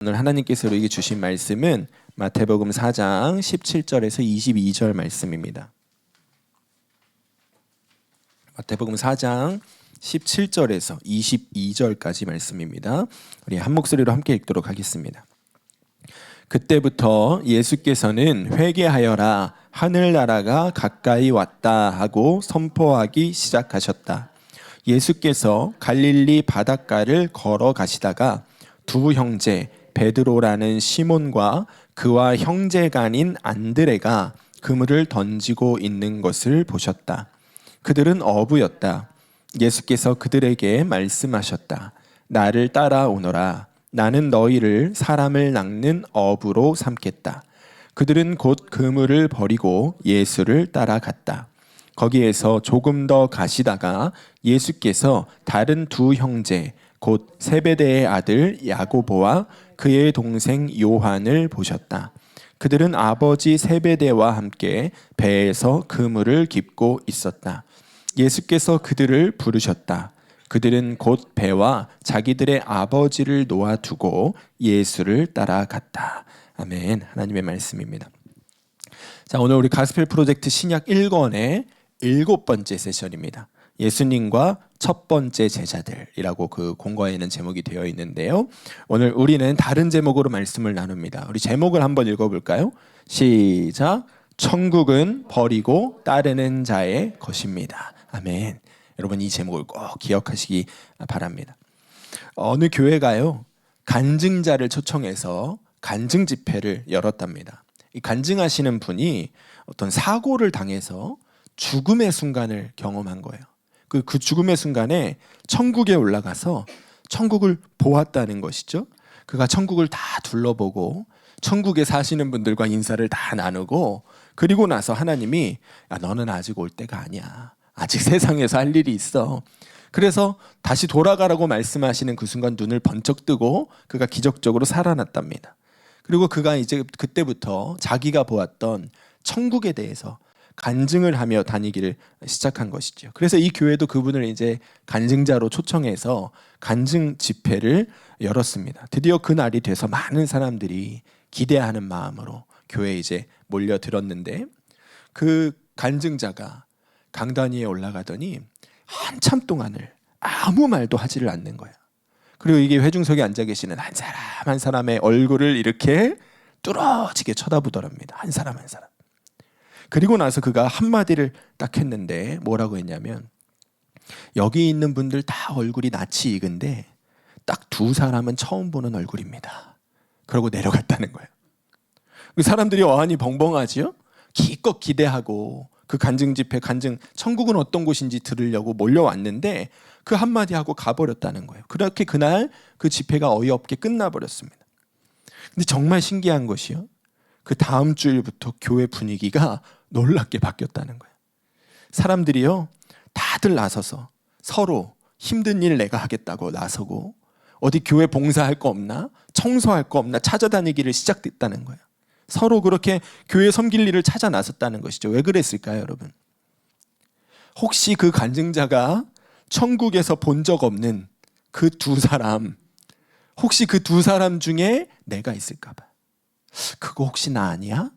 오늘 하나님께서 우리에게 주신 말씀은 마태복음 4장 17절에서 22절 말씀입니다. 마태복음 4장 17절에서 22절까지 말씀입니다. 우리 한 목소리로 함께 읽도록 하겠습니다. 그때부터 예수께서는 회개하여라, 하늘나라가 가까이 왔다 하고 선포하기 시작하셨다. 예수께서 갈릴리 바닷가를 걸어가시다가 두 형제 베드로라는 시몬과 그와 형제간인 안드레가 그물을 던지고 있는 것을 보셨다. 그들은 어부였다. 예수께서 그들에게 말씀하셨다. 나를 따라오너라. 나는 너희를 사람을 낚는 어부로 삼겠다. 그들은 곧 그물을 버리고 예수를 따라갔다. 거기에서 조금 더 가시다가 예수께서 다른 두 형제 곧 세베대의 아들 야고보와 그의 동생 요한을 보셨다. 그들은 아버지 세베대와 함께 배에서 그물을 깁고 있었다. 예수께서 그들을 부르셨다. 그들은 곧 배와 자기들의 아버지를 놓아두고 예수를 따라갔다. 아멘. 하나님의 말씀입니다. 자, 오늘 우리 가스펠 프로젝트 신약 1권의 7번째 세션입니다. 예수님과 첫 번째 제자들이라고 그 공과에는 제목이 되어 있는데요. 오늘 우리는 다른 제목으로 말씀을 나눕니다. 우리 제목을 한번 읽어볼까요? 시작. 천국은 버리고 따르는 자의 것입니다. 아멘. 여러분 이 제목을 꼭 기억하시기 바랍니다. 어느 교회가요, 간증자를 초청해서 간증 집회를 열었답니다. 이 간증하시는 분이 어떤 사고를 당해서 죽음의 순간을 경험한 거예요. 그 죽음의 순간에 천국에 올라가서 천국을 보았다는 것이죠. 그가 천국을 다 둘러보고 천국에 사시는 분들과 인사를 다 나누고, 그리고 나서 하나님이 야, 너는 아직 올 때가 아니야. 아직 세상에서 할 일이 있어. 그래서 다시 돌아가라고 말씀하시는 그 순간 눈을 번쩍 뜨고 그가 기적적으로 살아났답니다. 그리고 그가 이제 그때부터 자기가 보았던 천국에 대해서 간증을 하며 다니기를 시작한 것이죠. 그래서 이 교회도 그분을 이제 간증자로 초청해서 간증 집회를 열었습니다. 드디어 그 날이 돼서 많은 사람들이 기대하는 마음으로 교회에 이제 몰려들었는데, 그 간증자가 강단 위에 올라가더니 한참 동안을 아무 말도 하지를 않는 거야. 그리고 이게 회중석에 앉아 계시는 한 사람 한 사람의 얼굴을 이렇게 뚫어지게 쳐다보더랍니다. 한 사람 한 사람. 그리고 나서 그가 한마디를 딱 했는데 뭐라고 했냐면, 여기 있는 분들 다 얼굴이 낯이 익은데 딱 두 사람은 처음 보는 얼굴입니다. 그러고 내려갔다는 거예요. 사람들이 어안이 벙벙하지요? 기껏 기대하고 그 간증 집회, 간증 천국은 어떤 곳인지 들으려고 몰려왔는데 그 한마디 하고 가버렸다는 거예요. 그렇게 그날 그 집회가 어이없게 끝나버렸습니다. 근데 정말 신기한 것이요, 그 다음 주일부터 교회 분위기가 놀랍게 바뀌었다는 거예요. 사람들이요, 다들 나서서 서로 힘든 일 내가 하겠다고 나서고, 어디 교회 봉사할 거 없나? 청소할 거 없나? 찾아다니기를 시작했다는 거예요. 서로 그렇게 교회 섬길 일을 찾아 나섰다는 것이죠. 왜 그랬을까요, 여러분? 혹시 그 간증자가 천국에서 본 적 없는 그 두 사람, 혹시 그 두 사람 중에 내가 있을까 봐. 그거 혹시 나 아니야?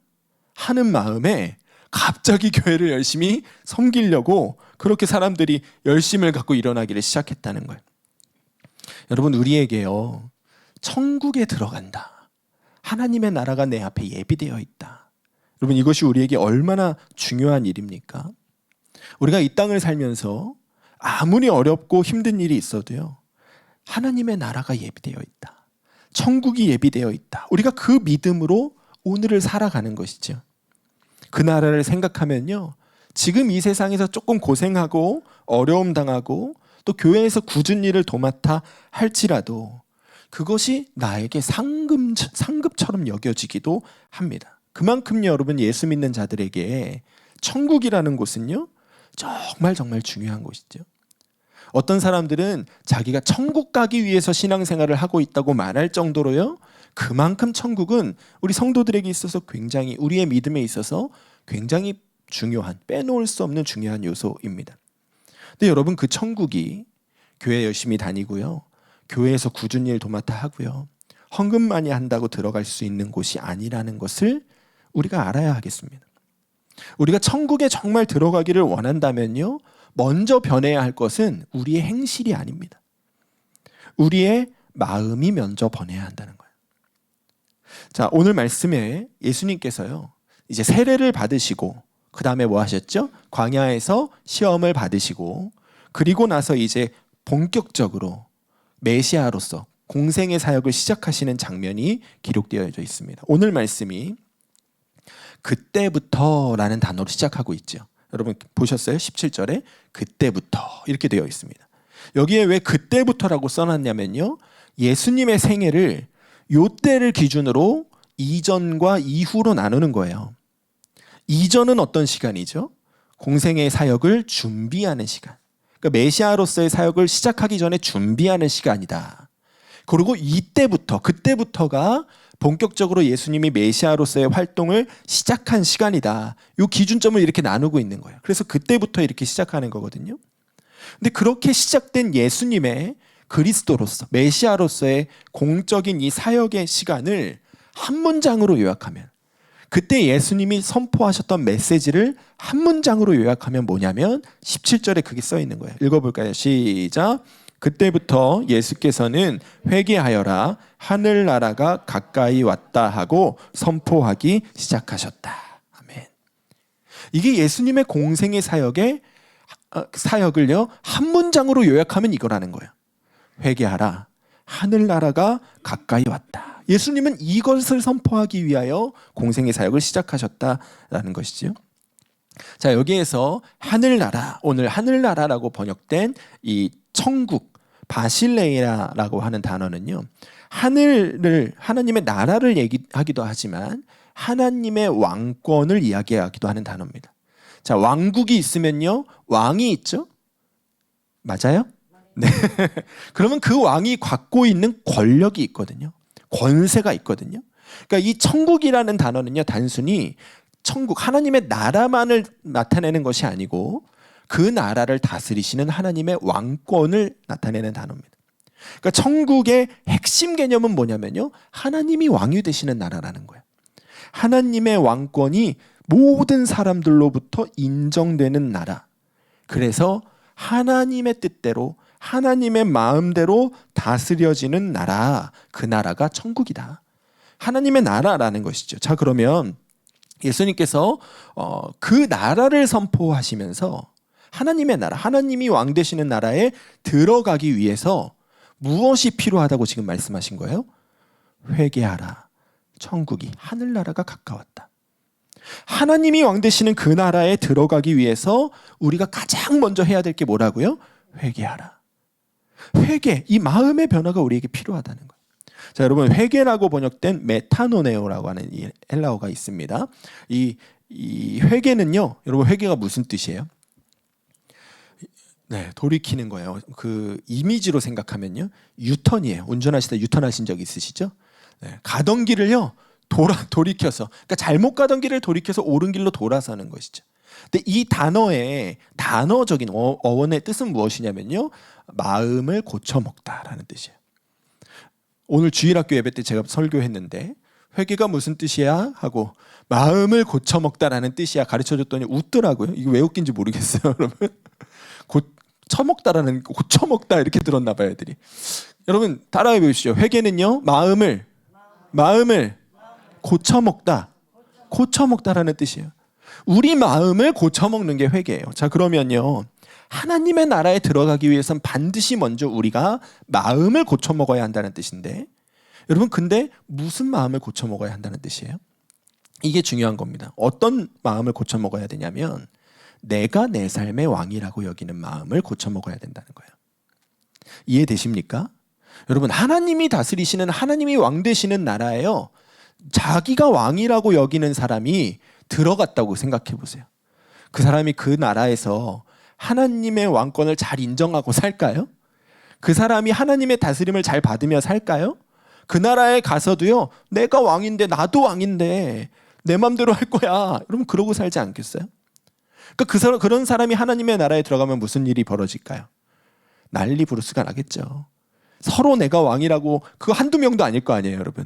하는 마음에 갑자기 교회를 열심히 섬기려고 그렇게 사람들이 열심을 갖고 일어나기를 시작했다는 거예요. 여러분, 우리에게요, 천국에 들어간다, 하나님의 나라가 내 앞에 예비되어 있다. 여러분, 이것이 우리에게 얼마나 중요한 일입니까? 우리가 이 땅을 살면서 아무리 어렵고 힘든 일이 있어도요, 하나님의 나라가 예비되어 있다, 천국이 예비되어 있다. 우리가 그 믿음으로 오늘을 살아가는 것이죠. 그 나라를 생각하면요, 지금 이 세상에서 조금 고생하고 어려움 당하고 또 교회에서 굳은 일을 도맡아 할지라도 그것이 나에게 상급처럼 여겨지기도 합니다. 그만큼 여러분, 예수 믿는 자들에게 천국이라는 곳은요, 정말 정말 중요한 곳이죠. 어떤 사람들은 자기가 천국 가기 위해서 신앙생활을 하고 있다고 말할 정도로요, 그만큼 천국은 우리 성도들에게 있어서 굉장히, 우리의 믿음에 있어서 굉장히 중요한, 빼놓을 수 없는 중요한 요소입니다. 근데 여러분, 그 천국이 교회 열심히 다니고요, 교회에서 굳은 일 도맡아 하고요, 헌금 많이 한다고 들어갈 수 있는 곳이 아니라는 것을 우리가 알아야 하겠습니다. 우리가 천국에 정말 들어가기를 원한다면요, 먼저 변해야 할 것은 우리의 행실이 아닙니다. 우리의 마음이 먼저 변해야 한다는 거예요. 자, 오늘 말씀에 예수님께서요, 이제 세례를 받으시고 그 다음에 뭐 하셨죠? 광야에서 시험을 받으시고 그리고 나서 이제 본격적으로 메시아로서 공생의 사역을 시작하시는 장면이 기록되어 있습니다. 오늘 말씀이 그때부터라는 단어로 시작하고 있죠. 여러분 보셨어요? 17절에 그때부터 이렇게 되어 있습니다. 여기에 왜 그때부터라고 써놨냐면요, 예수님의 생애를 요때를 기준으로 이전과 이후로 나누는 거예요. 이전은 어떤 시간이죠? 공생의 사역을 준비하는 시간. 그러니까 메시아로서의 사역을 시작하기 전에 준비하는 시간이다. 그리고 이때부터, 그때부터가 본격적으로 예수님이 메시아로서의 활동을 시작한 시간이다. 이 기준점을 이렇게 나누고 있는 거예요. 그래서 그때부터 이렇게 시작하는 거거든요. 근데 그렇게 시작된 예수님의 그리스도로서, 메시아로서의 공적인 이 사역의 시간을 한 문장으로 요약하면, 그때 예수님이 선포하셨던 메시지를 한 문장으로 요약하면 뭐냐면 17절에 그게 써 있는 거예요. 읽어볼까요? 시작. 그때부터 예수께서는 회개하여라, 하늘나라가 가까이 왔다 하고 선포하기 시작하셨다. 아멘. 이게 예수님의 공생의 사역을요 한 문장으로 요약하면 이거라는 거예요. 회개하라, 하늘나라가 가까이 왔다. 예수님은 이것을 선포하기 위하여 공생의 사역을 시작하셨다라는 것이죠. 자, 여기에서 하늘나라, 오늘 하늘나라라고 번역된 이 천국, 바실레이라라고 하는 단어는요, 하나님의 나라를 얘기하기도 하지만 하나님의 왕권을 이야기하기도 하는 단어입니다. 자, 왕국이 있으면요 왕이 있죠? 맞아요? 네. 그러면 그 왕이 갖고 있는 권력이 있거든요. 권세가 있거든요. 그러니까 이 천국이라는 단어는요, 단순히 천국, 하나님의 나라만을 나타내는 것이 아니고 그 나라를 다스리시는 하나님의 왕권을 나타내는 단어입니다. 그러니까 천국의 핵심 개념은 뭐냐면요, 하나님이 왕이 되시는 나라라는 거예요. 하나님의 왕권이 모든 사람들로부터 인정되는 나라. 그래서 하나님의 뜻대로, 하나님의 마음대로 다스려지는 나라, 그 나라가 천국이다. 하나님의 나라라는 것이죠. 자, 그러면 예수님께서 그 나라를 선포하시면서 하나님의 나라, 하나님이 왕 되시는 나라에 들어가기 위해서 무엇이 필요하다고 지금 말씀하신 거예요? 회개하라, 천국이, 하늘나라가 가까웠다. 하나님이 왕 되시는 그 나라에 들어가기 위해서 우리가 가장 먼저 해야 될 게 뭐라고요? 회개하라. 회개, 이 마음의 변화가 우리에게 필요하다는 거예요. 자, 여러분, 회개라고 번역된 메타노네오라고 하는 이 헬라어가 있습니다. 이 회개는요, 여러분, 회개가 무슨 뜻이에요? 네, 돌이키는 거예요. 그 이미지로 생각하면요, 유턴이에요. 운전하실 때 유턴하신 적 있으시죠? 네, 가던 길을요 돌이켜서, 그러니까 잘못 가던 길을 돌이켜서 옳은 길로 돌아서는 것이죠. 근데 이 단어의 단어적인 어원의 뜻은 무엇이냐면요, 마음을 고쳐먹다라는 뜻이에요. 오늘 주일학교 예배 때 제가 설교했는데 회개가 무슨 뜻이야? 하고 마음을 고쳐먹다라는 뜻이야 가르쳐줬더니 웃더라고요. 이거 왜 웃긴지 모르겠어요, 여러분. 고쳐먹다 이렇게 들었나 봐요, 애들이. 여러분 따라해 보십시오. 회개는요, 마음을 고쳐먹다라는 뜻이에요. 우리 마음을 고쳐먹는 게 회개예요. 자, 그러면요, 하나님의 나라에 들어가기 위해서는 반드시 먼저 우리가 마음을 고쳐먹어야 한다는 뜻인데, 여러분 근데 무슨 마음을 고쳐먹어야 한다는 뜻이에요? 이게 중요한 겁니다. 어떤 마음을 고쳐먹어야 되냐면 내가 내 삶의 왕이라고 여기는 마음을 고쳐먹어야 된다는 거예요. 이해되십니까? 여러분, 하나님이 다스리시는, 하나님이 왕 되시는 나라에요, 자기가 왕이라고 여기는 사람이 들어갔다고 생각해 보세요. 그 사람이 그 나라에서 하나님의 왕권을 잘 인정하고 살까요? 그 사람이 하나님의 다스림을 잘 받으며 살까요? 그 나라에 가서도요, 내가 왕인데, 나도 왕인데 내 맘대로 할 거야, 여러분 그러고 살지 않겠어요? 그러니까 그런 사람이 하나님의 나라에 들어가면 무슨 일이 벌어질까요? 난리 부르스가 나겠죠. 서로 내가 왕이라고, 그거 한두 명도 아닐 거 아니에요, 여러분.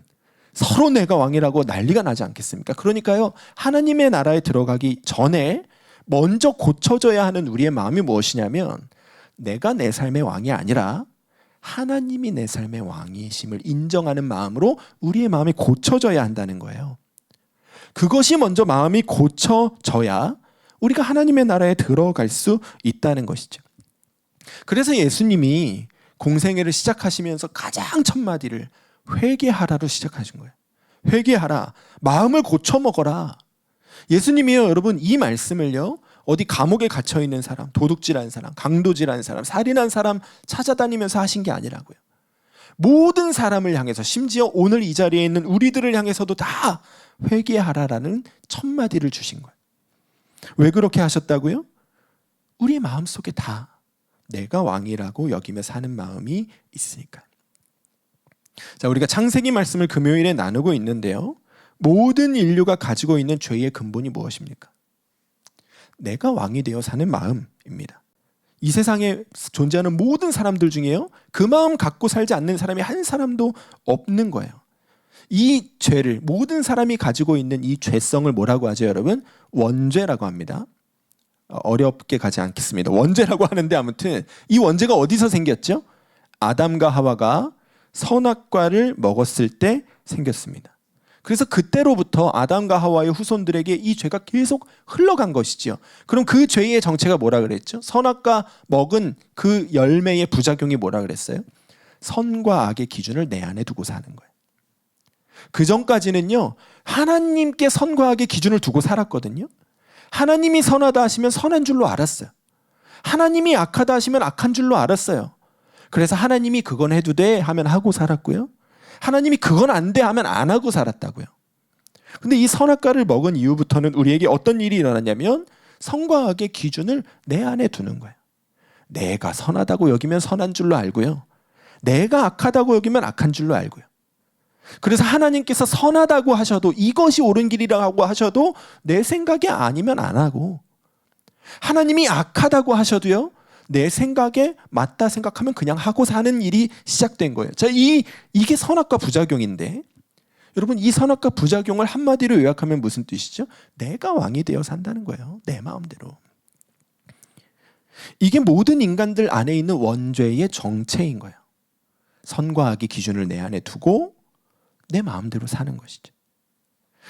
서로 내가 왕이라고 난리가 나지 않겠습니까? 그러니까요, 하나님의 나라에 들어가기 전에 먼저 고쳐져야 하는 우리의 마음이 무엇이냐면, 내가 내 삶의 왕이 아니라 하나님이 내 삶의 왕이심을 인정하는 마음으로 우리의 마음이 고쳐져야 한다는 거예요. 그것이 먼저 마음이 고쳐져야 우리가 하나님의 나라에 들어갈 수 있다는 것이죠. 그래서 예수님이 공생애를 시작하시면서 가장 첫 마디를 회개하라로 시작하신 거예요. 회개하라. 마음을 고쳐 먹어라. 예수님이요, 여러분, 이 말씀을요, 어디 감옥에 갇혀 있는 사람, 도둑질한 사람, 강도질한 사람, 살인한 사람 찾아다니면서 하신 게 아니라고요. 모든 사람을 향해서, 심지어 오늘 이 자리에 있는 우리들을 향해서도 다 회개하라라는 첫 마디를 주신 거예요. 왜 그렇게 하셨다고요? 우리의 마음속에 다 내가 왕이라고 여기며 사는 마음이 있으니까. 자, 우리가 창세기 말씀을 금요일에 나누고 있는데요, 모든 인류가 가지고 있는 죄의 근본이 무엇입니까? 내가 왕이 되어 사는 마음입니다. 이 세상에 존재하는 모든 사람들 중에요, 그 마음 갖고 살지 않는 사람이 한 사람도 없는 거예요. 이 죄를, 모든 사람이 가지고 있는 이 죄성을 뭐라고 하죠, 여러분? 원죄라고 합니다. 어렵게 가지 않겠습니다. 원죄라고 하는데, 아무튼 이 원죄가 어디서 생겼죠? 아담과 하와가 선악과를 먹었을 때 생겼습니다. 그래서 그때로부터 아담과 하와의 후손들에게 이 죄가 계속 흘러간 것이지요. 그럼 그 죄의 정체가 뭐라 그랬죠? 선악과 먹은 그 열매의 부작용이 뭐라 그랬어요? 선과 악의 기준을 내 안에 두고 사는 거예요. 그 전까지는요, 하나님께 선과 악의 기준을 두고 살았거든요. 하나님이 선하다 하시면 선한 줄로 알았어요. 하나님이 악하다 하시면 악한 줄로 알았어요. 그래서 하나님이 그건 해도 돼 하면 하고 살았고요, 하나님이 그건 안 돼 하면 안 하고 살았다고요. 근데 이 선악과를 먹은 이후부터는 우리에게 어떤 일이 일어났냐면, 선과 악의 기준을 내 안에 두는 거예요. 내가 선하다고 여기면 선한 줄로 알고요, 내가 악하다고 여기면 악한 줄로 알고요. 그래서 하나님께서 선하다고 하셔도, 이것이 옳은 길이라고 하셔도 내 생각이 아니면 안 하고, 하나님이 악하다고 하셔도요, 내 생각에 맞다 생각하면 그냥 하고 사는 일이 시작된 거예요. 자, 이게 선악과 부작용인데, 여러분, 이 선악과 부작용을 한마디로 요약하면 무슨 뜻이죠? 내가 왕이 되어 산다는 거예요. 내 마음대로. 이게 모든 인간들 안에 있는 원죄의 정체인 거예요. 선과 악의 기준을 내 안에 두고 내 마음대로 사는 것이죠.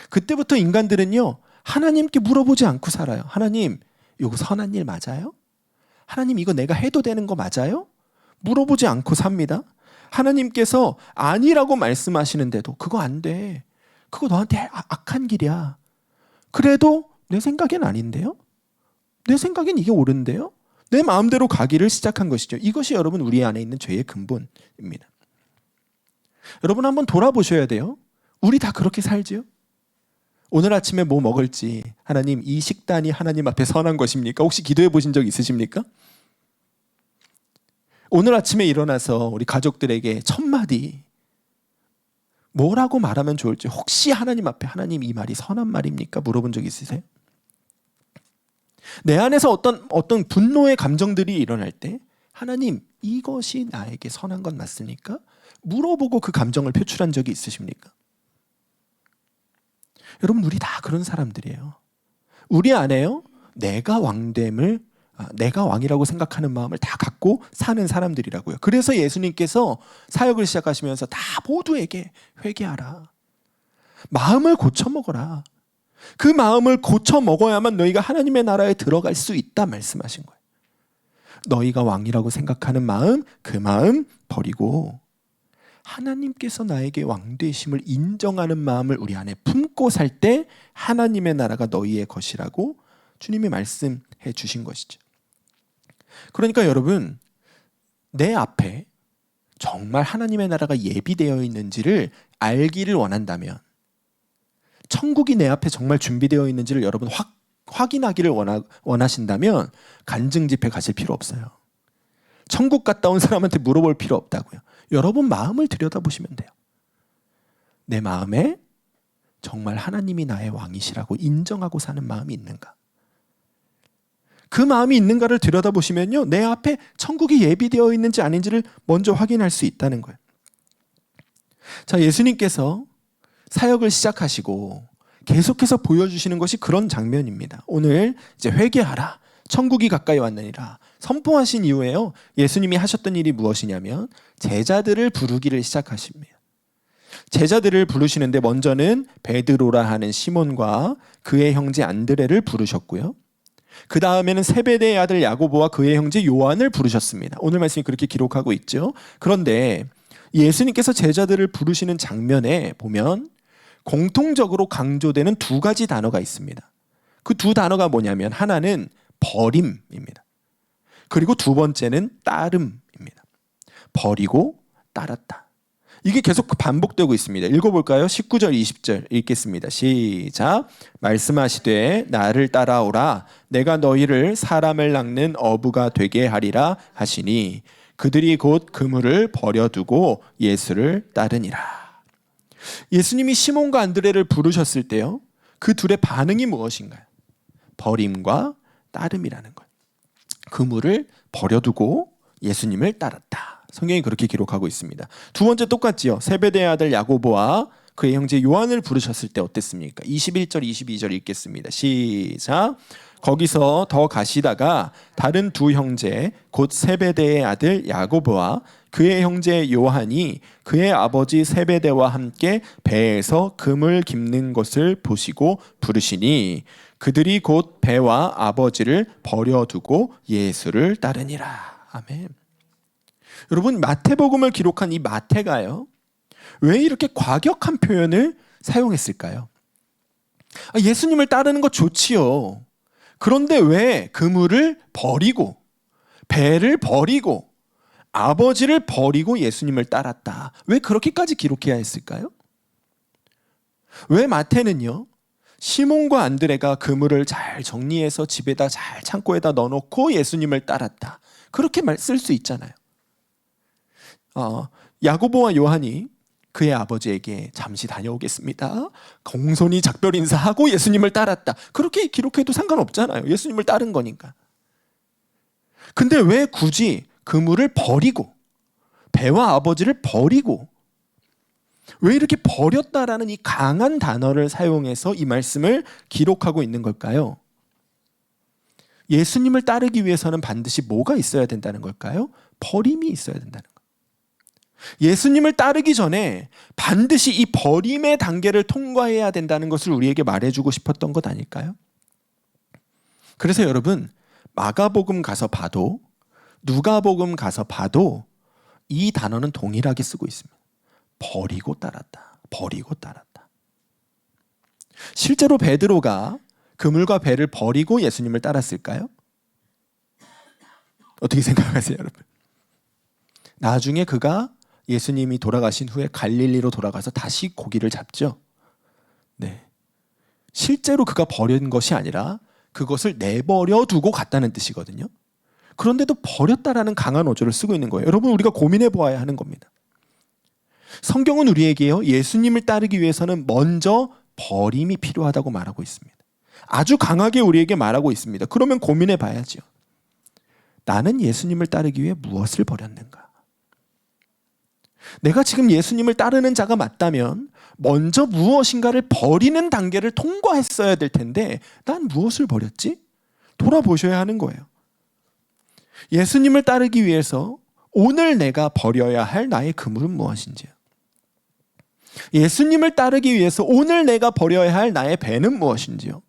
그때부터 인간들은요, 하나님께 물어보지 않고 살아요. 하나님, 이거 선한 일 맞아요? 하나님, 이거 내가 해도 되는 거 맞아요? 물어보지 않고 삽니다. 하나님께서 아니라고 말씀하시는데도 그거 안 돼, 그거 너한테 악한 길이야, 그래도 내 생각엔 아닌데요? 내 생각엔 이게 옳은데요? 내 마음대로 가기를 시작한 것이죠. 이것이 여러분 우리 안에 있는 죄의 근본입니다. 여러분 한번 돌아보셔야 돼요. 우리 다 그렇게 살지요? 오늘 아침에 뭐 먹을지, 하나님, 이 식단이 하나님 앞에 선한 것입니까? 혹시 기도해 보신 적 있으십니까? 오늘 아침에 일어나서 우리 가족들에게 첫 마디 뭐라고 말하면 좋을지, 혹시 하나님 앞에, 하나님, 이 말이 선한 말입니까? 물어본 적 있으세요? 내 안에서 어떤 분노의 감정들이 일어날 때, 하나님, 이것이 나에게 선한 건 맞습니까? 물어보고 그 감정을 표출한 적이 있으십니까? 여러분, 우리 다 그런 사람들이에요. 우리 안에요, 내가 왕됨을, 내가 왕이라고 생각하는 마음을 다 갖고 사는 사람들이라고요. 그래서 예수님께서 사역을 시작하시면서 다 모두에게 회개하라, 마음을 고쳐 먹어라, 그 마음을 고쳐 먹어야만 너희가 하나님의 나라에 들어갈 수 있다 말씀하신 거예요. 너희가 왕이라고 생각하는 마음, 그 마음 버리고 하나님께서 나에게 왕 되심을 인정하는 마음을 우리 안에 품고 살 때 하나님의 나라가 너희의 것이라고 주님이 말씀해 주신 것이죠. 그러니까 여러분, 내 앞에 정말 하나님의 나라가 예비되어 있는지를 알기를 원한다면, 천국이 내 앞에 정말 준비되어 있는지를 여러분 확인하기를 원하신다면 간증 집회 가실 필요 없어요. 천국 갔다 온 사람한테 물어볼 필요 없다고요. 여러분 마음을 들여다보시면 돼요. 내 마음에 정말 하나님이 나의 왕이시라고 인정하고 사는 마음이 있는가? 그 마음이 있는가를 들여다보시면요, 내 앞에 천국이 예비되어 있는지 아닌지를 먼저 확인할 수 있다는 거예요. 자, 예수님께서 사역을 시작하시고 계속해서 보여주시는 것이 그런 장면입니다. 오늘 이제 회개하라, 천국이 가까이 왔느니라 선포하신 이후에요, 예수님이 하셨던 일이 무엇이냐면 제자들을 부르기를 시작하십니다. 제자들을 부르시는데 먼저는 베드로라 하는 시몬과 그의 형제 안드레를 부르셨고요. 그 다음에는 세베대의 아들 야고보와 그의 형제 요한을 부르셨습니다. 오늘 말씀이 그렇게 기록하고 있죠. 그런데 예수님께서 제자들을 부르시는 장면에 보면 공통적으로 강조되는 두 가지 단어가 있습니다. 그 두 단어가 뭐냐면 하나는 버림입니다. 그리고 두 번째는 따름입니다. 버리고 따랐다. 이게 계속 반복되고 있습니다. 읽어볼까요? 19절 20절 읽겠습니다. 시작. 말씀하시되 나를 따라오라 내가 너희를 사람을 낚는 어부가 되게 하리라 하시니 그들이 곧 그물을 버려두고 예수를 따르니라. 예수님이 시몬과 안드레를 부르셨을 때요, 그 둘의 반응이 무엇인가요? 버림과 따름이라는 거예요. 그물을 버려두고 예수님을 따랐다. 성경이 그렇게 기록하고 있습니다. 두 번째 똑같지요. 세베대의 아들 야고보와 그의 형제 요한을 부르셨을 때 어땠습니까? 21절 22절 읽겠습니다. 시작. 거기서 더 가시다가 다른 두 형제 곧 세베대의 아들 야고보와 그의 형제 요한이 그의 아버지 세베대와 함께 배에서 금을 깁는 것을 보시고 부르시니 그들이 곧 배와 아버지를 버려두고 예수를 따르니라. 아멘. 여러분, 마태복음을 기록한 이 마태가요, 왜 이렇게 과격한 표현을 사용했을까요? 예수님을 따르는 거 좋지요. 그런데 왜 그물을 버리고 배를 버리고 아버지를 버리고 예수님을 따랐다, 왜 그렇게까지 기록해야 했을까요? 왜 마태는요, 시몬과 안드레가 그물을 잘 정리해서 집에다 잘 창고에다 넣어놓고 예수님을 따랐다, 그렇게 쓸 수 있잖아요. 야고보와 요한이 그의 아버지에게 잠시 다녀오겠습니다, 공손히 작별 인사하고 예수님을 따랐다, 그렇게 기록해도 상관없잖아요. 예수님을 따른 거니까. 근데 왜 굳이 그물을 버리고 배와 아버지를 버리고 왜 이렇게 버렸다라는 이 강한 단어를 사용해서 이 말씀을 기록하고 있는 걸까요? 예수님을 따르기 위해서는 반드시 뭐가 있어야 된다는 걸까요? 버림이 있어야 된다는 거예요. 예수님을 따르기 전에 반드시 이 버림의 단계를 통과해야 된다는 것을 우리에게 말해주고 싶었던 것 아닐까요? 그래서 여러분, 마가복음 가서 봐도 누가복음 가서 봐도 이 단어는 동일하게 쓰고 있습니다. 버리고 따랐다. 버리고 따랐다. 실제로 베드로가 그물과 배를 버리고 예수님을 따랐을까요? 어떻게 생각하세요, 여러분? 나중에 그가 예수님이 돌아가신 후에 갈릴리로 돌아가서 다시 고기를 잡죠. 네. 실제로 그가 버린 것이 아니라 그것을 내버려 두고 갔다는 뜻이거든요. 그런데도 버렸다라는 강한 어조를 쓰고 있는 거예요. 여러분, 우리가 고민해 보아야 하는 겁니다. 성경은 우리에게요, 예수님을 따르기 위해서는 먼저 버림이 필요하다고 말하고 있습니다. 아주 강하게 우리에게 말하고 있습니다. 그러면 고민해 봐야죠. 나는 예수님을 따르기 위해 무엇을 버렸는가? 내가 지금 예수님을 따르는 자가 맞다면 먼저 무엇인가를 버리는 단계를 통과했어야 될 텐데 난 무엇을 버렸지? 돌아보셔야 하는 거예요. 예수님을 따르기 위해서 오늘 내가 버려야 할 나의 그물은 무엇인지요? 예수님을 따르기 위해서 오늘 내가 버려야 할 나의 배는 무엇인지요?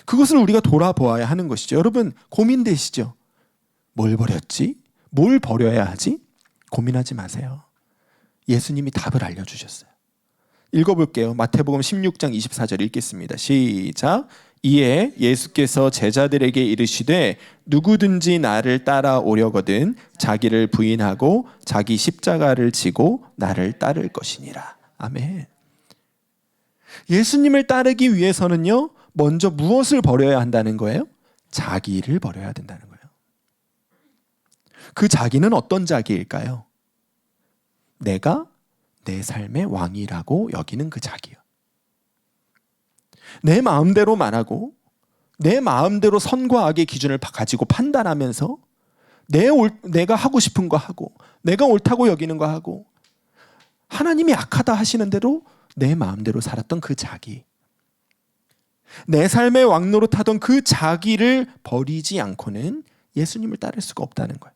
그것을 우리가 돌아보아야 하는 것이죠. 여러분, 고민되시죠? 뭘 버렸지? 뭘 버려야 하지? 고민하지 마세요. 예수님이 답을 알려주셨어요. 읽어볼게요. 마태복음 16장 24절 읽겠습니다. 시작. 이에 예수께서 제자들에게 이르시되 누구든지 나를 따라오려거든 자기를 부인하고 자기 십자가를 지고 나를 따를 것이니라. 아멘. 예수님을 따르기 위해서는요, 먼저 무엇을 버려야 한다는 거예요? 자기를 버려야 된다는 거예요. 그 자기는 어떤 자기일까요? 내가 내 삶의 왕이라고 여기는 그 자기요. 내 마음대로 말하고 내 마음대로 선과 악의 기준을 가지고 판단하면서 내가 하고 싶은 거 하고 내가 옳다고 여기는 거 하고 하나님이 악하다 하시는 대로 내 마음대로 살았던 그 자기, 내 삶의 왕노릇하던 그 자기를 버리지 않고는 예수님을 따를 수가 없다는 거예요.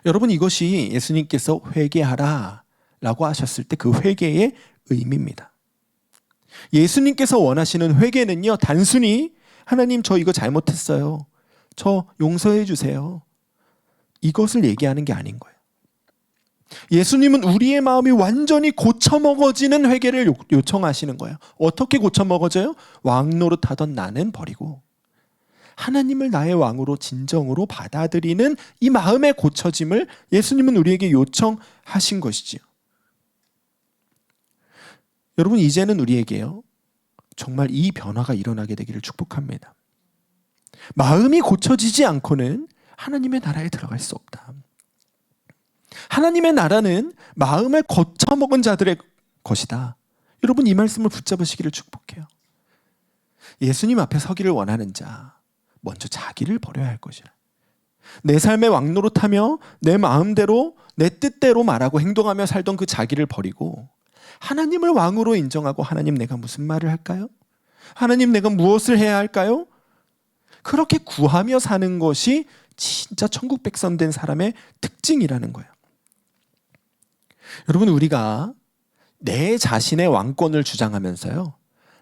여러분, 이것이 예수님께서 회개하라 라고 하셨을 때 그 회개의 의미입니다. 예수님께서 원하시는 회개는요, 단순히 하나님 저 이거 잘못했어요, 저 용서해 주세요, 이것을 얘기하는 게 아닌 거예요. 예수님은 우리의 마음이 완전히 고쳐먹어지는 회개를 요청하시는 거예요. 어떻게 고쳐먹어져요? 왕노릇하던 나는 버리고 하나님을 나의 왕으로 진정으로 받아들이는 이 마음의 고쳐짐을 예수님은 우리에게 요청하신 것이지요. 여러분, 이제는 우리에게요, 정말 이 변화가 일어나게 되기를 축복합니다. 마음이 고쳐지지 않고는 하나님의 나라에 들어갈 수 없다. 하나님의 나라는 마음을 고쳐먹은 자들의 것이다. 여러분, 이 말씀을 붙잡으시기를 축복해요. 예수님 앞에 서기를 원하는 자, 먼저 자기를 버려야 할 것이라. 내 삶의 왕노릇하며 내 마음대로 내 뜻대로 말하고 행동하며 살던 그 자기를 버리고 하나님을 왕으로 인정하고, 하나님 내가 무슨 말을 할까요? 하나님 내가 무엇을 해야 할까요? 그렇게 구하며 사는 것이 진짜 천국 백성 된 사람의 특징이라는 거예요. 여러분, 우리가 내 자신의 왕권을 주장하면서요,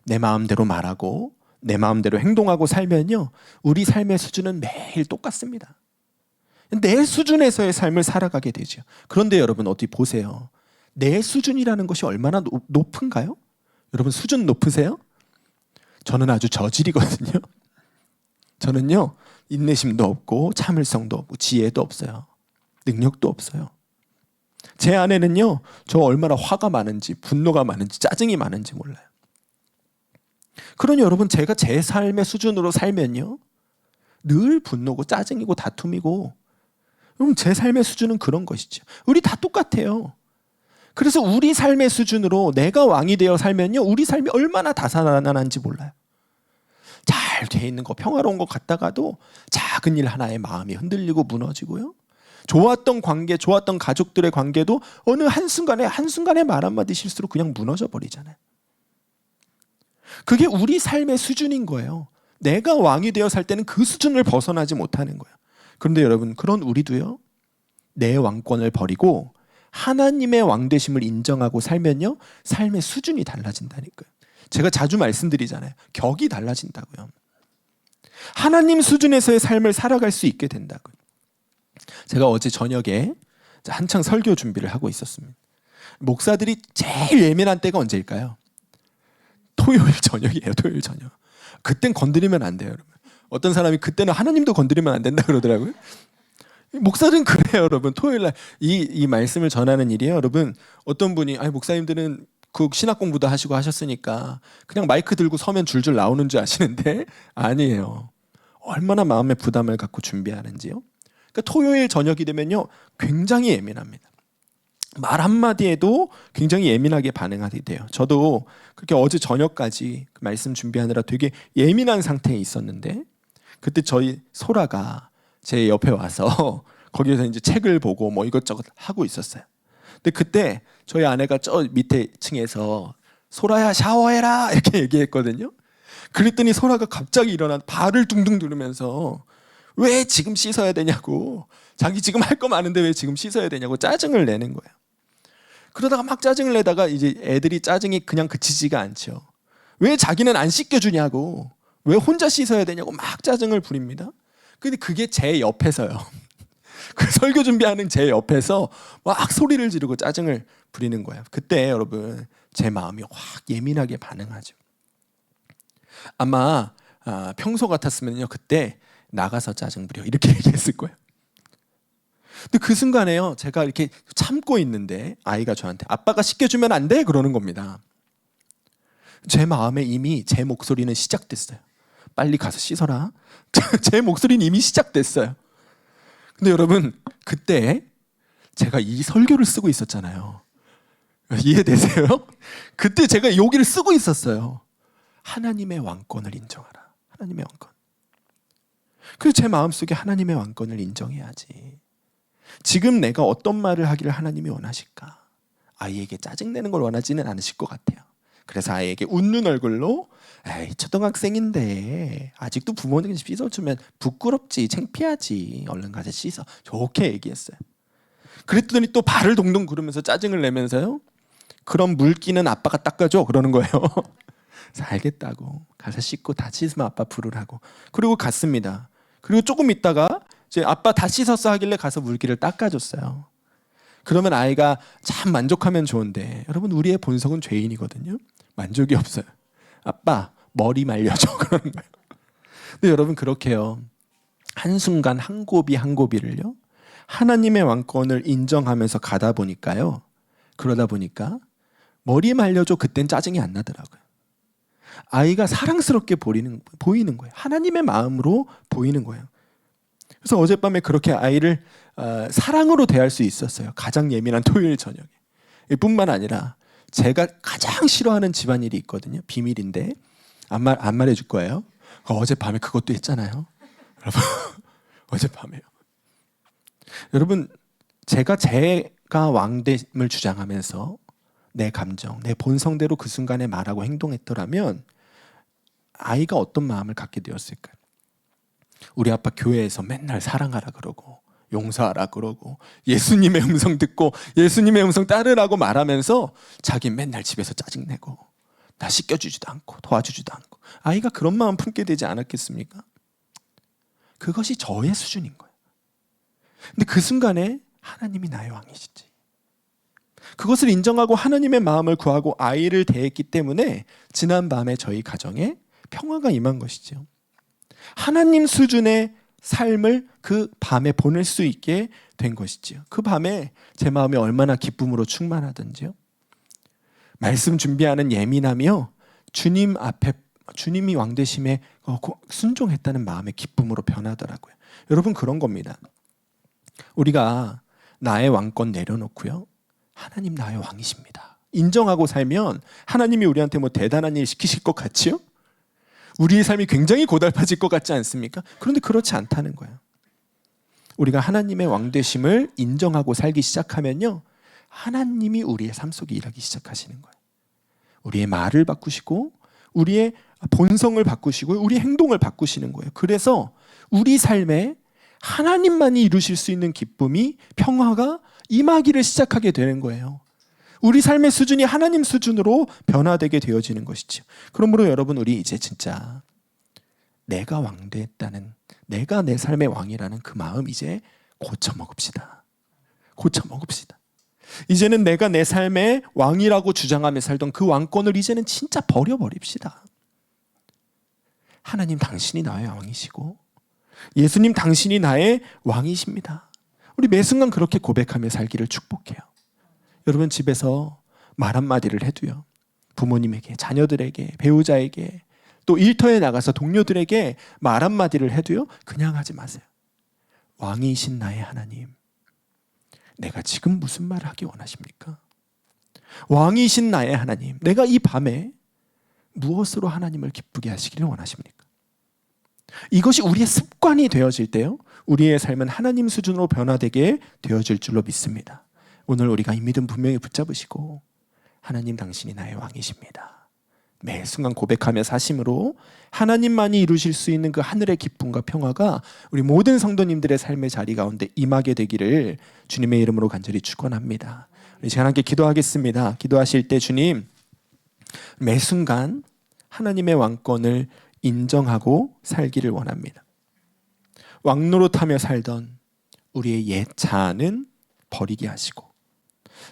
내 마음대로 말하고 내 마음대로 행동하고 살면요, 우리 삶의 수준은 매일 똑같습니다. 내 수준에서의 삶을 살아가게 되죠. 그런데 여러분, 어디 보세요. 내 수준이라는 것이 얼마나 높은가요? 여러분, 수준 높으세요? 저는 아주 저질이거든요. 저는요, 인내심도 없고 참을성도 없고 지혜도 없어요. 능력도 없어요. 제 아내는요, 저 얼마나 화가 많은지 분노가 많은지 짜증이 많은지 몰라요. 그러니 여러분, 제가 제 삶의 수준으로 살면요, 늘 분노고 짜증이고 다툼이고, 여러분, 제 삶의 수준은 그런 것이죠. 우리 다 똑같아요. 그래서 우리 삶의 수준으로 내가 왕이 되어 살면요, 우리 삶이 얼마나 다사다난한지 몰라요. 잘 돼 있는 거, 평화로운 것 같다가도 작은 일 하나에 마음이 흔들리고 무너지고요, 좋았던 관계, 좋았던 가족들의 관계도 어느 한순간에 말 한마디 실수로 그냥 무너져 버리잖아요. 그게 우리 삶의 수준인 거예요. 내가 왕이 되어 살 때는 그 수준을 벗어나지 못하는 거예요. 그런데 여러분, 그런 우리도요, 내 왕권을 버리고 하나님의 왕되심을 인정하고 살면요, 삶의 수준이 달라진다니까요. 제가 자주 말씀드리잖아요. 격이 달라진다고요. 하나님 수준에서의 삶을 살아갈 수 있게 된다고요. 제가 어제 저녁에 한창 설교 준비를 하고 있었습니다. 목사들이 제일 예민한 때가 언제일까요? 토요일 저녁이에요. 토요일 저녁. 그땐 건드리면 안 돼요, 여러분. 어떤 사람이 그때는 하나님도 건드리면 안 된다 그러더라고요. 목사들은 그래요, 여러분. 토요일날 이 말씀을 전하는 일이에요, 여러분. 어떤 분이 목사님들은 그 신학 공부도 하시고 하셨으니까 그냥 마이크 들고 서면 줄줄 나오는 줄 아시는데 아니에요. 얼마나 마음의 부담을 갖고 준비하는지요. 그러니까 토요일 저녁이 되면요, 굉장히 예민합니다. 말 한마디에도 굉장히 예민하게 반응하게 돼요. 저도 그렇게 어제 저녁까지 말씀 준비하느라 되게 예민한 상태에 있었는데, 그때 저희 소라가 제 옆에 와서 거기에서 이제 책을 보고 뭐 이것저것 하고 있었어요. 근데 그때 저희 아내가 저 밑에 층에서 소라야 샤워해라 이렇게 얘기했거든요. 그랬더니 소라가 갑자기 일어나 발을 둥둥 두르면서 왜 지금 씻어야 되냐고, 자기 지금 할 거 많은데 왜 지금 씻어야 되냐고 짜증을 내는 거예요. 그러다가 막 짜증을 내다가 이제 애들이 짜증이 그냥 그치지가 않죠. 왜 자기는 안 씻겨주냐고, 왜 혼자 씻어야 되냐고 막 짜증을 부립니다. 근데 그게 제 옆에서요. 그 설교 준비하는 제 옆에서 막 소리를 지르고 짜증을 부리는 거예요. 그때 여러분, 제 마음이 확 예민하게 반응하죠. 아마 평소 같았으면요, 그때 나가서 짜증 부려 이렇게 얘기했을 거예요. 근데 그 순간에요, 제가 이렇게 참고 있는데 아이가 저한테 아빠가 씻겨주면 안 돼? 그러는 겁니다. 제 마음에 이미 제 목소리는 시작됐어요. 빨리 가서 씻어라. 제 목소리는 이미 시작됐어요. 근데 여러분, 그때 제가 이 설교를 쓰고 있었잖아요. 이해되세요? 그때 제가 여기를 쓰고 있었어요. 하나님의 왕권을 인정하라. 하나님의 왕권. 그래서 제 마음속에 하나님의 왕권을 인정해야지. 지금 내가 어떤 말을 하기를 하나님이 원하실까? 아이에게 짜증내는 걸 원하지는 않으실 것 같아요. 그래서 아이에게 웃는 얼굴로 에이 초등학생인데 아직도 부모님 씻어주면 부끄럽지 창피하지 얼른 가서 씻어 좋게 얘기했어요. 그랬더니 또 발을 동동 구르면서 짜증을 내면서요. 그럼 물기는 아빠가 닦아줘 그러는 거예요. 알겠다고 가서 씻고 다 씻으면 아빠 부르라고. 그리고 갔습니다. 그리고 조금 있다가 이제 아빠 다 씻었어 하길래 가서 물기를 닦아줬어요. 그러면 아이가 참 만족하면 좋은데 여러분 우리의 본성은 죄인이거든요. 만족이 없어요. 아빠 머리 말려줘 그러는 거예요. 근데 여러분 그렇게요. 한순간 한 고비 한 고비를요. 하나님의 왕권을 인정하면서 가다 보니까요. 그러다 보니까 머리 말려줘 그땐 짜증이 안 나더라고요. 아이가 사랑스럽게 보이는 거예요. 하나님의 마음으로 보이는 거예요. 그래서 어젯밤에 그렇게 아이를 사랑으로 대할 수 있었어요. 가장 예민한 토요일 저녁에. 뿐만 아니라 제가 가장 싫어하는 집안일이 있거든요. 비밀인데 안 말해줄 거예요. 어젯밤에 그것도 했잖아요. 여러분 어젯밤에요. 여러분 제가 왕됨을 주장하면서 내 감정, 내 본성대로 그 순간에 말하고 행동했더라면 아이가 어떤 마음을 갖게 되었을까요? 우리 아빠 교회에서 맨날 사랑하라 그러고 용서하라 그러고 예수님의 음성 듣고 예수님의 음성 따르라고 말하면서 자기 맨날 집에서 짜증내고 나 씻겨주지도 않고 도와주지도 않고 아이가 그런 마음 품게 되지 않았겠습니까? 그것이 저의 수준인 거예요. 근데 그 순간에 하나님이 나의 왕이시지. 그것을 인정하고 하나님의 마음을 구하고 아이를 대했기 때문에 지난 밤에 저희 가정에 평화가 임한 것이죠. 하나님 수준의 삶을 그 밤에 보낼 수 있게 된 것이지요. 그 밤에 제 마음이 얼마나 기쁨으로 충만하던지요. 말씀 준비하는 예민함이요. 주님 앞에 주님이 왕되심에 순종했다는 마음의 기쁨으로 변하더라고요. 여러분 그런 겁니다. 우리가 나의 왕권 내려놓고요. 하나님 나의 왕이십니다. 인정하고 살면 하나님이 우리한테 뭐 대단한 일 시키실 것 같지요? 우리의 삶이 굉장히 고달파질 것 같지 않습니까? 그런데 그렇지 않다는 거예요. 우리가 하나님의 왕되심을 인정하고 살기 시작하면요. 하나님이 우리의 삶 속에 일하기 시작하시는 거예요. 우리의 말을 바꾸시고 우리의 본성을 바꾸시고 우리 행동을 바꾸시는 거예요. 그래서 우리 삶에 하나님만이 이루실 수 있는 기쁨이 평화가 임하기를 시작하게 되는 거예요. 우리 삶의 수준이 하나님 수준으로 변화되게 되어지는 것이죠. 그러므로 여러분 우리 이제 진짜 내가 왕되었다는 내가 내 삶의 왕이라는 그 마음 이제 고쳐먹읍시다. 고쳐먹읍시다. 이제는 내가 내 삶의 왕이라고 주장하며 살던 그 왕권을 이제는 진짜 버려버립시다. 하나님 당신이 나의 왕이시고 예수님 당신이 나의 왕이십니다. 우리 매 순간 그렇게 고백하며 살기를 축복해요. 여러분 집에서 말 한마디를 해도요. 부모님에게, 자녀들에게, 배우자에게 또 일터에 나가서 동료들에게 말 한마디를 해도요. 그냥 하지 마세요. 왕이신 나의 하나님, 내가 지금 무슨 말을 하기 원하십니까? 왕이신 나의 하나님, 내가 이 밤에 무엇으로 하나님을 기쁘게 하시기를 원하십니까? 이것이 우리의 습관이 되어질 때요. 우리의 삶은 하나님 수준으로 변화되게 되어질 줄로 믿습니다. 오늘 우리가 이 믿음 분명히 붙잡으시고 하나님 당신이 나의 왕이십니다. 매 순간 고백하며 사심으로 하나님만이 이루실 수 있는 그 하늘의 기쁨과 평화가 우리 모든 성도님들의 삶의 자리 가운데 임하게 되기를 주님의 이름으로 간절히 축원합니다. 우리 제가 함께 기도하겠습니다. 기도하실 때 주님 매 순간 하나님의 왕권을 인정하고 살기를 원합니다. 왕노릇하며 살던 우리의 옛 자아는 버리게 하시고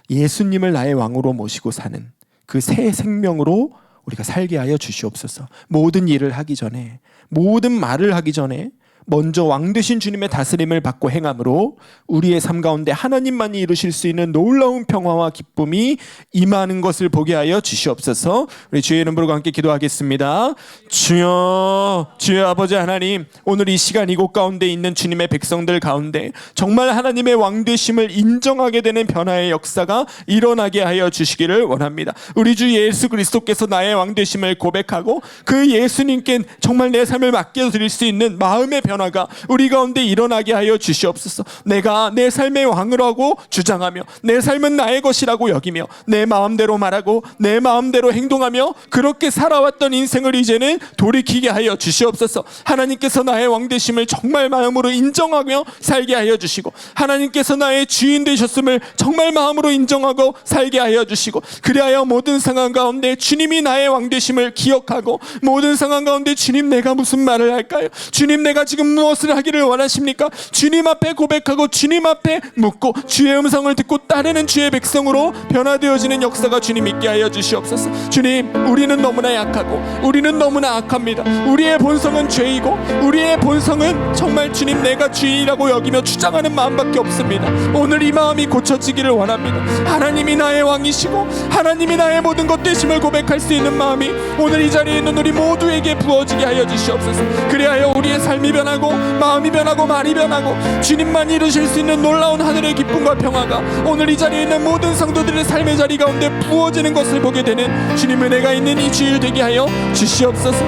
예수님을 나의 왕으로 모시고 사는 그 새 생명으로 우리가 살게 하여 주시옵소서. 모든 일을 하기 전에, 모든 말을 하기 전에, 먼저 왕 되신 주님의 다스림을 받고 행함으로 우리의 삶 가운데 하나님만이 이루실 수 있는 놀라운 평화와 기쁨이 임하는 것을 보게 하여 주시옵소서. 우리 주의 이름으로 함께 기도하겠습니다. 주여, 주여 아버지 하나님, 오늘 이 시간 이곳 가운데 있는 주님의 백성들 가운데 정말 하나님의 왕 되심을 인정하게 되는 변화의 역사가 일어나게 하여 주시기를 원합니다. 우리 주 예수 그리스도께서 나의 왕 되심을 고백하고 그 예수님께 정말 내 삶을 맡겨드릴 수 있는 마음의 변화가 우리 가운데 일어나게 하여 주시옵소서. 내가 내 삶의 왕이라고 주장하며 내 삶은 나의 것이라고 여기며 내 마음대로 말하고 내 마음대로 행동하며 그렇게 살아왔던 인생을 이제는 돌이키게 하여 주시옵소서. 하나님께서 나의 왕 되심을 정말 마음으로 인정하며 살게 하여 주시고 하나님께서 나의 주인 되셨음을 정말 마음으로 인정하고 살게 하여 주시고 그리하여 모든 상황 가운데 주님이 나의 왕 되심을 기억하고 모든 상황 가운데 주님 내가 무슨 말을 할까요? 주님 내가 지금 무엇을 하기를 원하십니까? 주님 앞에 고백하고 주님 앞에 묻고 주의 음성을 듣고 따르는 주의 백성으로 변화되어지는 역사가 주님 있게 하여 주시옵소서. 주님, 우리는 너무나 약하고 우리는 너무나 악합니다. 우리의 본성은 죄이고 우리의 본성은 정말 주님 내가 주인이라고 여기며 주장하는 마음밖에 없습니다. 오늘 이 마음이 고쳐지기를 원합니다. 하나님이 나의 왕이시고 하나님이 나의 모든 것 되심을 고백할 수 있는 마음이 오늘 이 자리에 있는 우리 모두에게 부어지게 하여 주시옵소서. 그리하여 우리의 삶이 변하고 마음이 변하고 말이 변하고 주님만 이루실 수 있는 놀라운 하늘의 기쁨과 평화가 오늘 이 자리에 있는 모든 성도들의 삶의 자리 가운데 부어지는 것을 보게 되는 주님 은혜가 있는 이 주일 되게 하여 주시옵소서.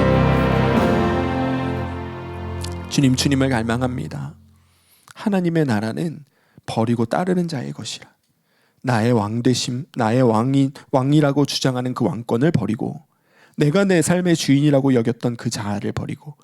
주님, 주님을 갈망합니다. 하나님의 나라는 버리고 따르는 자의 것이라. 나의 왕 되심, 나의 왕이라고 주장하는 그 왕권을 버리고 내가 내 삶의 주인이라고 여겼던 그 자아를 버리고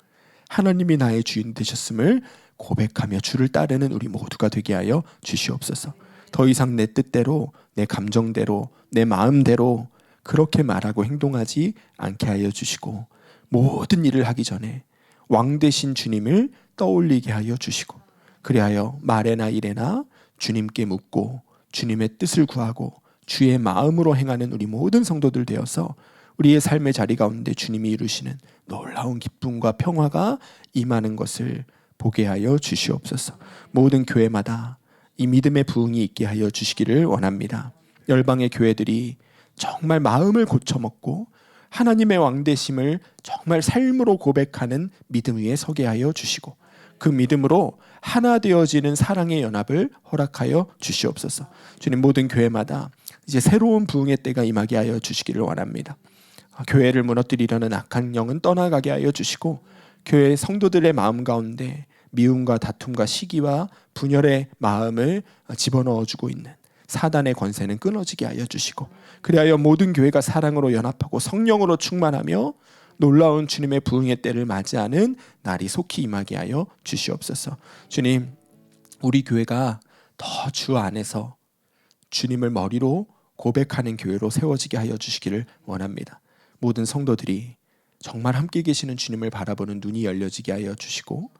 하나님이 나의 주인 되셨음을 고백하며 주를 따르는 우리 모두가 되게 하여 주시옵소서. 더 이상 내 뜻대로, 내 감정대로, 내 마음대로 그렇게 말하고 행동하지 않게 하여 주시고 모든 일을 하기 전에 왕 되신 주님을 떠올리게 하여 주시고 그리하여 말에나 일에나 주님께 묻고 주님의 뜻을 구하고 주의 마음으로 행하는 우리 모든 성도들 되어서 우리의 삶의 자리 가운데 주님이 이루시는 놀라운 기쁨과 평화가 임하는 것을 보게 하여 주시옵소서. 모든 교회마다 이 믿음의 부흥이 있게 하여 주시기를 원합니다. 열방의 교회들이 정말 마음을 고쳐먹고 하나님의 왕 되심을 정말 삶으로 고백하는 믿음 위에 서게 하여 주시고 그 믿음으로 하나 되어지는 사랑의 연합을 허락하여 주시옵소서. 주님, 모든 교회마다 이제 새로운 부흥의 때가 임하게 하여 주시기를 원합니다. 교회를 무너뜨리려는 악한 영은 떠나가게 하여 주시고 교회 성도들의 마음 가운데 미움과 다툼과 시기와 분열의 마음을 집어넣어주고 있는 사단의 권세는 끊어지게 하여 주시고 그리하여 모든 교회가 사랑으로 연합하고 성령으로 충만하며 놀라운 주님의 부흥의 때를 맞이하는 날이 속히 임하게 하여 주시옵소서. 주님, 우리 교회가 더 주 안에서 주님을 머리로 고백하는 교회로 세워지게 하여 주시기를 원합니다. 모든 성도들이 정말 함께 계시는 주님을 바라보는 눈이 열려지게 하여 주시고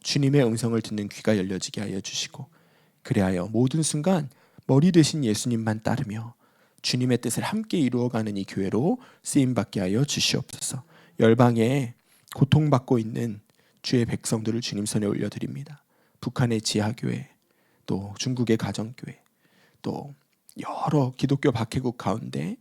주님의 음성을 듣는 귀가 열려지게 하여 주시고 그리하여 모든 순간 머리 되신 예수님만 따르며 주님의 뜻을 함께 이루어가는 이 교회로 쓰임받게 하여 주시옵소서. 열방에 고통받고 있는 주의 백성들을 주님 손에 올려드립니다. 북한의 지하교회, 또 중국의 가정교회, 또 여러 기독교 박해국 가운데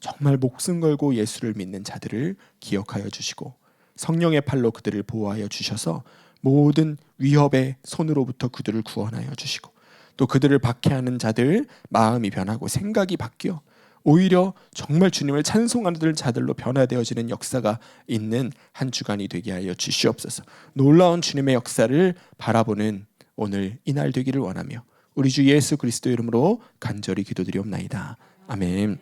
정말 목숨 걸고 예수를 믿는 자들을 기억하여 주시고 성령의 팔로 그들을 보호하여 주셔서 모든 위협의 손으로부터 그들을 구원하여 주시고 또 그들을 박해하는 자들 마음이 변하고 생각이 바뀌어 오히려 정말 주님을 찬송하는 자들로 변화되어지는 역사가 있는 한 주간이 되게 하여 주시옵소서. 놀라운 주님의 역사를 바라보는 오늘 이날 되기를 원하며 우리 주 예수 그리스도 이름으로 간절히 기도드리옵나이다. 아멘.